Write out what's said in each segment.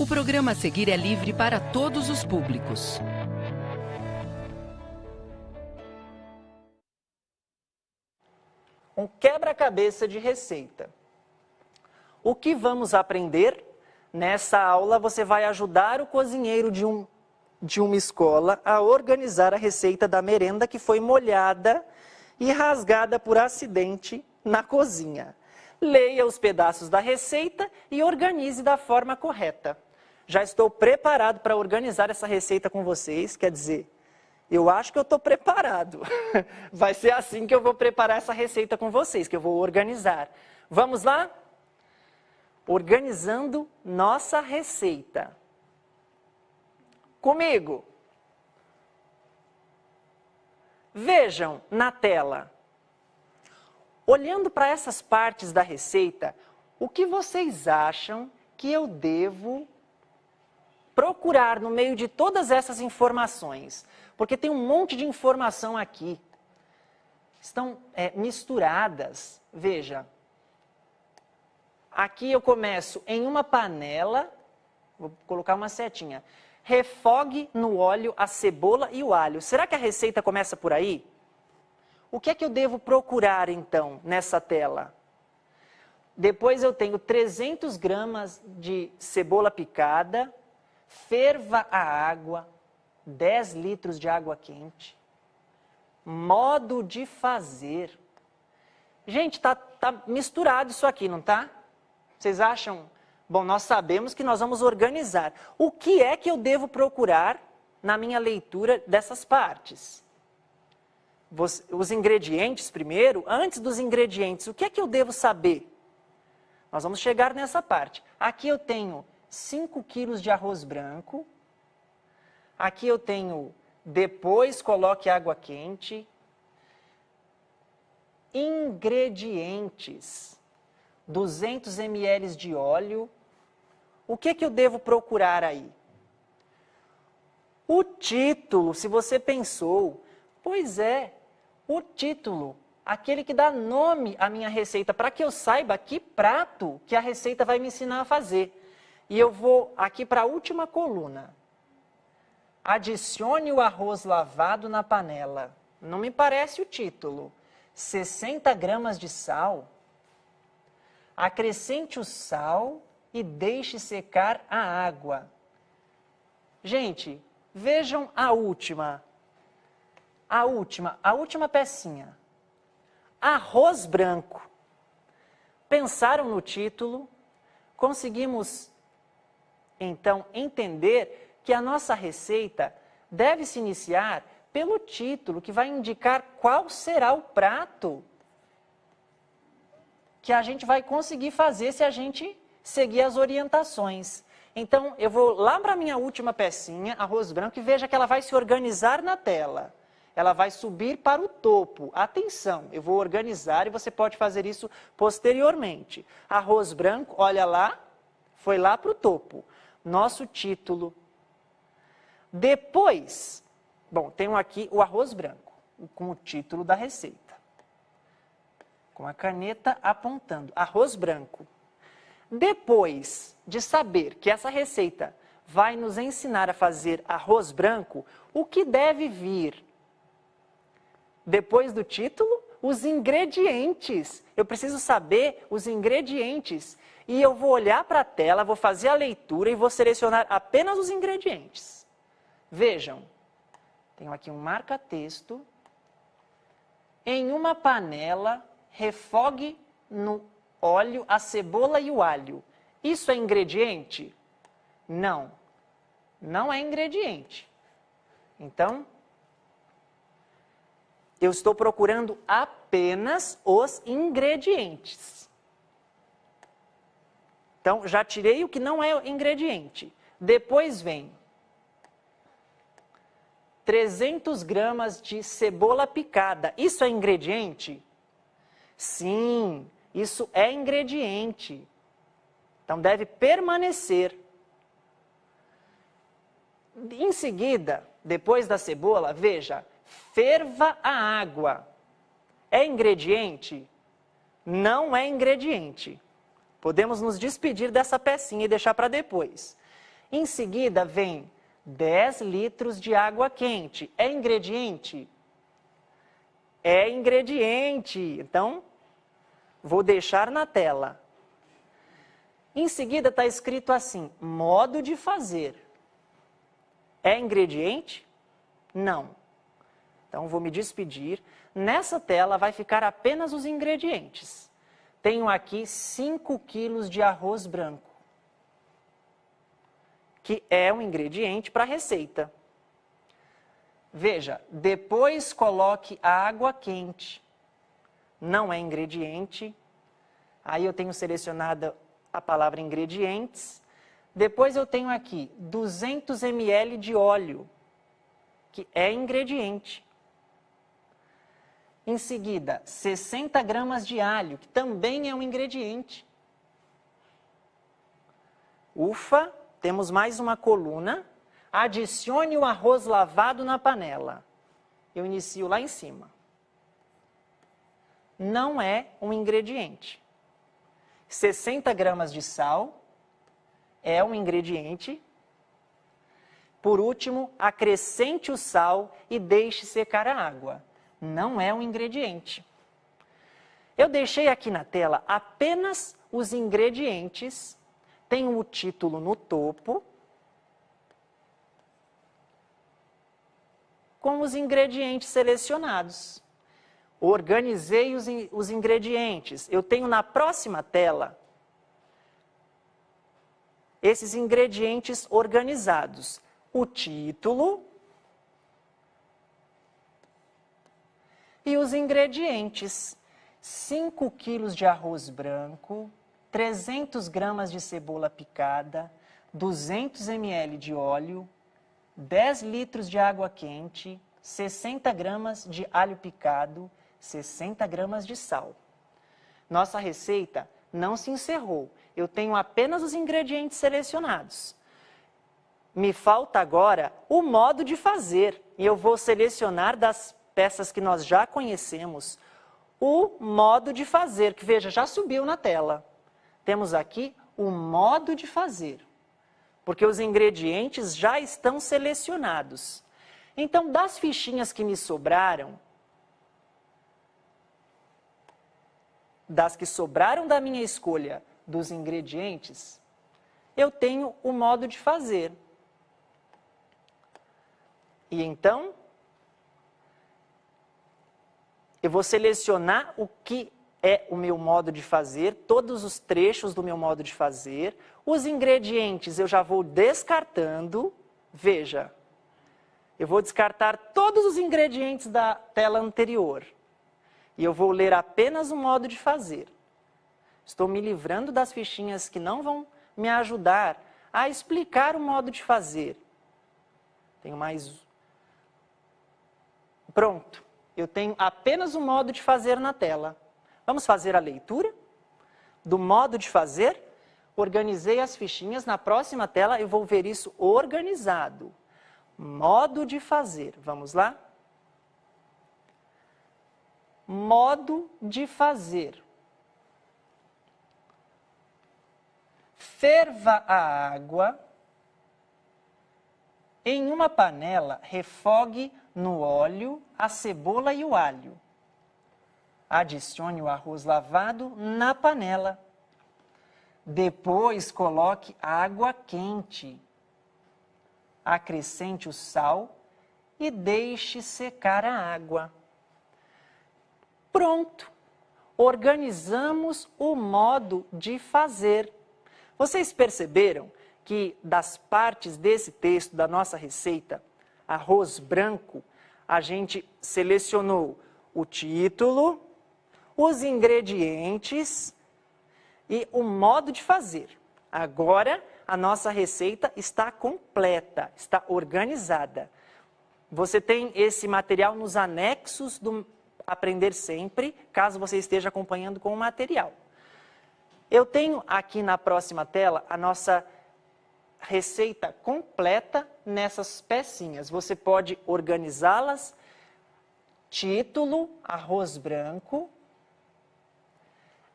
O programa a seguir é livre para todos os públicos. Um quebra-cabeça de receita. O que vamos aprender? Nessa aula você vai ajudar o cozinheiro de uma escola a organizar a receita da merenda que foi molhada e rasgada por acidente na cozinha. Leia os pedaços da receita e organize da forma correta. Já estou preparado para organizar essa receita com vocês, quer dizer, eu acho que eu estou preparado. Vai ser assim que eu vou preparar essa receita com vocês, que eu vou organizar. Vamos lá? Organizando nossa receita. Comigo. Vejam na tela. Olhando para essas partes da receita, o que vocês acham que eu devo procurar no meio de todas essas informações? Porque tem um monte de informação aqui. Estão misturadas. Veja. Aqui eu começo em uma panela. Vou colocar uma setinha. Refogue no óleo a cebola e o alho. Será que a receita começa por aí? O que é que eu devo procurar, então, nessa tela? Depois eu tenho 300 gramas de cebola picada. Ferva a água. 10 litros de água quente. Modo de fazer. Gente, tá misturado isso aqui, não tá? Vocês acham? Bom, nós sabemos que nós vamos organizar. O que é que eu devo procurar na minha leitura dessas partes? Os ingredientes primeiro, antes dos ingredientes, o que é que eu devo saber? Nós vamos chegar nessa parte. Aqui eu tenho 5 quilos de arroz branco. Aqui eu tenho, depois coloque água quente. Ingredientes. 200 ml de óleo. O que é que eu devo procurar aí? O título, se você pensou, pois é, o título, aquele que dá nome à minha receita, para que eu saiba que prato que a receita vai me ensinar a fazer. E eu vou aqui para a última coluna. Adicione o arroz lavado na panela. Não me parece o título. 60 gramas de sal. Acrescente o sal e deixe secar a água. Gente, vejam a última pecinha. Arroz branco. Pensaram no título? Conseguimos, então, entender que a nossa receita deve se iniciar pelo título, que vai indicar qual será o prato que a gente vai conseguir fazer se a gente seguir as orientações. Então, eu vou lá para a minha última pecinha, arroz branco, e veja que ela vai se organizar na tela. Ela vai subir para o topo. Atenção, eu vou organizar e você pode fazer isso posteriormente. Arroz branco, olha lá, foi lá para o topo. Nosso título. Depois, bom, tenho aqui o arroz branco, com o título da receita. Com a caneta apontando, arroz branco. Depois de saber que essa receita vai nos ensinar a fazer arroz branco, o que deve vir? Depois do título, os ingredientes. Eu preciso saber os ingredientes. E eu vou olhar para a tela, vou fazer a leitura e vou selecionar apenas os ingredientes. Vejam, tenho aqui um marca-texto. Em uma panela, refogue no óleo a cebola e o alho. Isso é ingrediente? Não, não é ingrediente. Então, eu estou procurando apenas os ingredientes. Então, já tirei o que não é ingrediente. Depois vem 300 gramas de cebola picada. Isso é ingrediente? Sim, isso é ingrediente. Então, deve permanecer. Em seguida, depois da cebola, veja, ferva a água. É ingrediente? Não é ingrediente. Podemos nos despedir dessa pecinha e deixar para depois. Em seguida, vem 10 litros de água quente. É ingrediente? É ingrediente. Então, vou deixar na tela. Em seguida, está escrito assim, modo de fazer. É ingrediente? Não. Então, vou me despedir. Nessa tela vai ficar apenas os ingredientes. Tenho aqui 5 quilos de arroz branco, que é um ingrediente para a receita. Veja, depois coloque a água quente. Não é ingrediente. Aí eu tenho selecionado a palavra ingredientes. Depois eu tenho aqui 200 ml de óleo, que é ingrediente. Em seguida, 60 gramas de alho, que também é um ingrediente. Ufa, temos mais uma coluna. Adicione o arroz lavado na panela. Eu inicio lá em cima. Não é um ingrediente. 60 gramas de sal é um ingrediente. Por último, acrescente o sal e deixe secar a água. Não é um ingrediente. Eu deixei aqui na tela apenas os ingredientes. Tem o título no topo, com os ingredientes selecionados. Organizei os ingredientes. Eu tenho na próxima tela esses ingredientes organizados. O título e os ingredientes. 5 quilos de arroz branco, 300 gramas de cebola picada, 200 ml de óleo, 10 litros de água quente, 60 gramas de alho picado, 60 gramas de sal. Nossa receita não se encerrou. Eu tenho apenas os ingredientes selecionados. Me falta agora o modo de fazer. E eu vou selecionar das peças que nós já conhecemos o modo de fazer, que veja, já subiu na tela. Temos aqui o modo de fazer, porque os ingredientes já estão selecionados. Então, das fichinhas que me sobraram, das que sobraram da minha escolha dos ingredientes, eu tenho o modo de fazer. E então, eu vou selecionar o que é o meu modo de fazer, todos os trechos do meu modo de fazer. Os ingredientes eu já vou descartando. Veja, eu vou descartar todos os ingredientes da tela anterior. E eu vou ler apenas o modo de fazer. Estou me livrando das fichinhas que não vão me ajudar a explicar o modo de fazer. Tenho mais... Pronto. Eu tenho apenas o modo de fazer na tela. Vamos fazer a leitura do modo de fazer? Organizei as fichinhas. Na próxima tela eu vou ver isso organizado. Modo de fazer. Vamos lá? Modo de fazer. Ferva a água. Em uma panela, refogue no óleo a cebola e o alho. Adicione o arroz lavado na panela. Depois coloque água quente. Acrescente o sal e deixe secar a água. Pronto! Organizamos o modo de fazer. Vocês perceberam que das partes desse texto da nossa receita, arroz branco, a gente selecionou o título, os ingredientes e o modo de fazer. Agora, a nossa receita está completa, está organizada. Você tem esse material nos anexos do Aprender Sempre, caso você esteja acompanhando com o material. Eu tenho aqui na próxima tela a nossa receita completa nessas pecinhas. Você pode organizá-las. Título, arroz branco.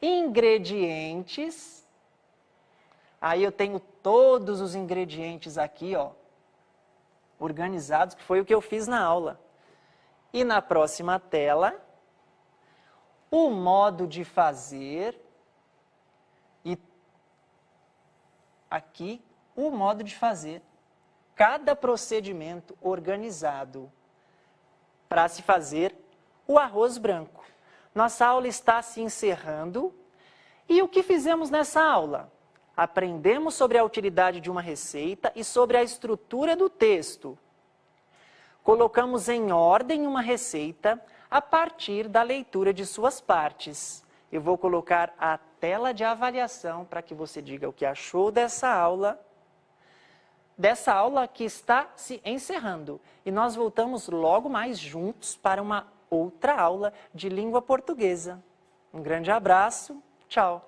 Ingredientes. Aí eu tenho todos os ingredientes aqui, ó, organizados, que foi o que eu fiz na aula. E na próxima tela, o modo de fazer e aqui o modo de fazer. Cada procedimento organizado para se fazer o arroz branco. Nossa aula está se encerrando. E o que fizemos nessa aula? Aprendemos sobre a utilidade de uma receita e sobre a estrutura do texto. Colocamos em ordem uma receita a partir da leitura de suas partes. Eu vou colocar a tela de avaliação para que você diga o que achou dessa aula que está se encerrando. E nós voltamos logo mais juntos para uma outra aula de língua portuguesa. Um grande abraço, tchau!